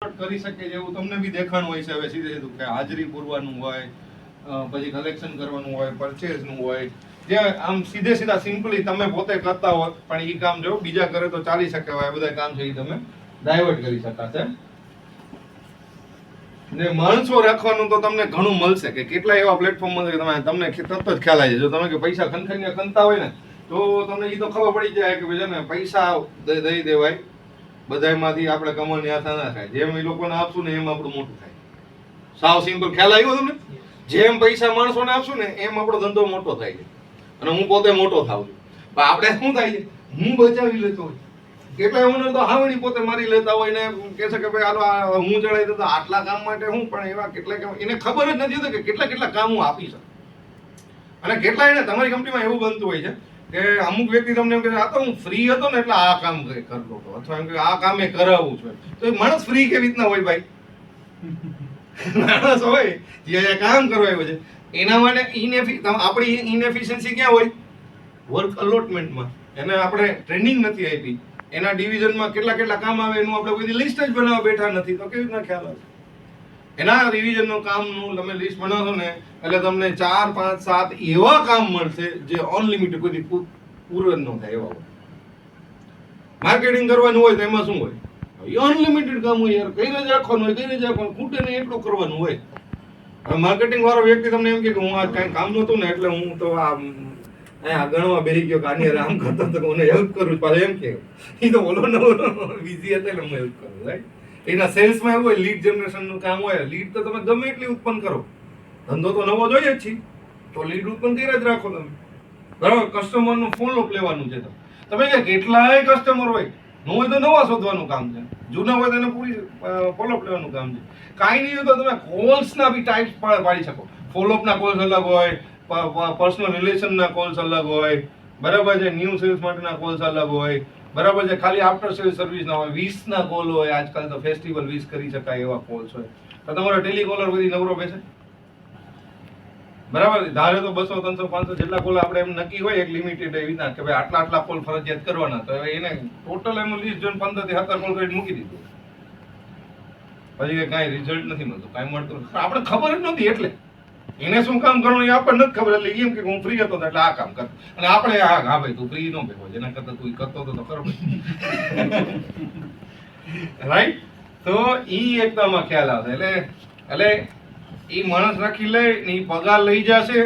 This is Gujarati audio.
ફટાફટ કરી શકે જેવું તમને બી દેખાણું હોય છે હવે સીધે સીધું કે હાજરી પૂરવાનું હોય, પછી કલેક્શન કરવાનું હોય, પરચેઝનું હોય, જે આમ સીધે સીધા સિમ્પલી તમે પોતે કરતા હોય પણ એ કામ જો બીજા કરે તો ચાલી શકે હવે બધા કામ છે એ તમે ડાયવર્ટ કરી શકાશે. ને માણસો રાખવાનું તો તમને ઘણું મળશે કે કેટલા એવા પ્લેટફોર્મ મળશે કે તમને તરત જ ખ્યાલ આવી જાય. જો તમે કે પૈસા ખનખનીને ખનતા હોય ને તો તમને એ તો ખબર પડી જાય કે ભાઈ છે ને પૈસા દઈ દેવાય બધામાંથી આપણે કમાણી આશા ના થાય. જેમ એ લોકોને આપશું ને એમ આપણું મોટું થાય. સાવ સિમ્પલ ખ્યાલ આવ્યો તમને? જેમ પૈસા માણસોને આપશું ને એમ આપણો ધંધો મોટો થાય છે અને હું પોતે મોટો થાવ છું. પણ આપણે શું થાય છે હું બચાવી લેતો હોય કેટલા એવું તો હાવણી પોતે મારી લેતા હોય ને કહે છે કે ભાઈ હાલો હું ચડાવી દઉં તો આટલા કામ માટે હું પણ એવા કેટલા કામ એને ખબર જ નથી હોતી કે કેટલા કેટલા કામ હું આપી શકું. અને કેટલા એને તમારી કંપનીમાં એવું બનતું હોય છે કે અમુક વ્યક્તિ તમને એમ કહે આ તો હું ફ્રી હતો ને એટલે આ કામ કરતો હતો અથવા એમ કે આ કામ એ કરાવવું છું તો એ માણસ ફ્રી કેવી રીતના હોય ભાઈ? માણસ હોય જે કામ કરવા આવ્યો છે એના માટે આપણી ઇનએફિશિયન્સી ક્યાં હોય? વર્ક અલોટમેન્ટમાં. એને આપણે ટ્રેનિંગ નથી આપી, એના ડિવિઝનમાં કેટલા કેટલા કામ આવે એનું આપણે કોઈ લિસ્ટ જ બનાવવા બેઠા નથી તો કેવી રીતના ખ્યાલ આવે? એના રિવિઝનનું કામનું તમે લિસ્ટ બનાવશો ને એટલે તમને 4, 5, 7 એવા કામ મળશે જે અનલિમિટેડ કોઈ પૂરું ન થાય એવા હોય. માર્કેટિંગ કરવાનું હોય તો એમાં શું હોય? અનલિમિટેડ કામ હોય યાર, કઈ જ રાખવાનું હોય, કઈ જ રાખવાનું, ખૂટે નહીં એટલું કરવાનું હોય. હવે માર્કેટિંગ વાળો વ્યક્તિ તમને એમ કે હું આ કઈ કામ નહોતું ને એટલે હું તો આ ગણવા બેસી ગયો કે આની આમ કરતો તો હું હેલ્પ કરું પાછો એમ કે એ તો બોલો ને બીઝી હતા એટલે હું હેલ્પ કરું. રાઈટ? એના સેલ્સમાં એવું હોય, લીડ જનરેશનનું કામ હોય. લીડ તો તમે ગમે એટલી ઉત્પન્ન કરો, ધંધો તો નવો જોઈએ જ છે તો લીડ ઉત્પન્ન કર્યા જ રાખો તમે. બરાબર? કસ્ટમરનું ફોલોઅપ લેવાનું છે. તમે કે કેટલાય કસ્ટમર હોય, ન હોય તો નવા શોધવાનું કામ છે, જૂના હોય તો એને પૂરી ફોલોઅપ લેવાનું કામ છે. કાંઈ નહીં હોય તો તમે કોલ્સના બી ટાઈપ્સ પાડી શકો. ફોલોઅપના કોલ્સ અલગ હોય, પર્સનલ રિલેશનના કોલ્સ અલગ હોય, બરાબર છે, ન્યૂ સેલ્સ માટેના કોલ્સ અલગ હોય, બરાબર છે, ખાલી આફ્ટર સેલ સર્વિસના હોય, 20ના કોલ હોય, આજકાલ તો ફેસ્ટિવલ 20 કરી શકાય એવા કોલ્સ હોય. તો તમારો ટેલિકોલર બધી નવરો બેસે? બરાબર? ધારે તો 200, 300, 500 જેટલા કોલ આપણે એમ નક્કી હોય એક લિમિટેડ એવી રીતના કે ભાઈ આટલા આટલા કોલ ફરજિયાત કરવાના. તો હવે એને ટોટલ એનું લિસ્ટ જોઈને 15 થી 17 કોલ કરીને મૂકી દીધું. પછી કાંઈ રિઝલ્ટ નથી મળતું, કાંઈ મળતું નથી. આપણે ખબર જ નથી એટલે એને શું કામ કરવાનું એ આપણને નથી ખબર. એટલે એમ કે હું ફ્રી હતો એટલે આ કામ કર અને આપણે હા ભાઈ તું ફ્રી ન બેઠો જેના કરતા તું કરતો હતો તો ખરો. રાઈટ? તો ઈ એકદમ ખ્યાલ આવશે. એટલે ઈ માણસ રાખી લે ને ઈ પગાર લઈ જશે.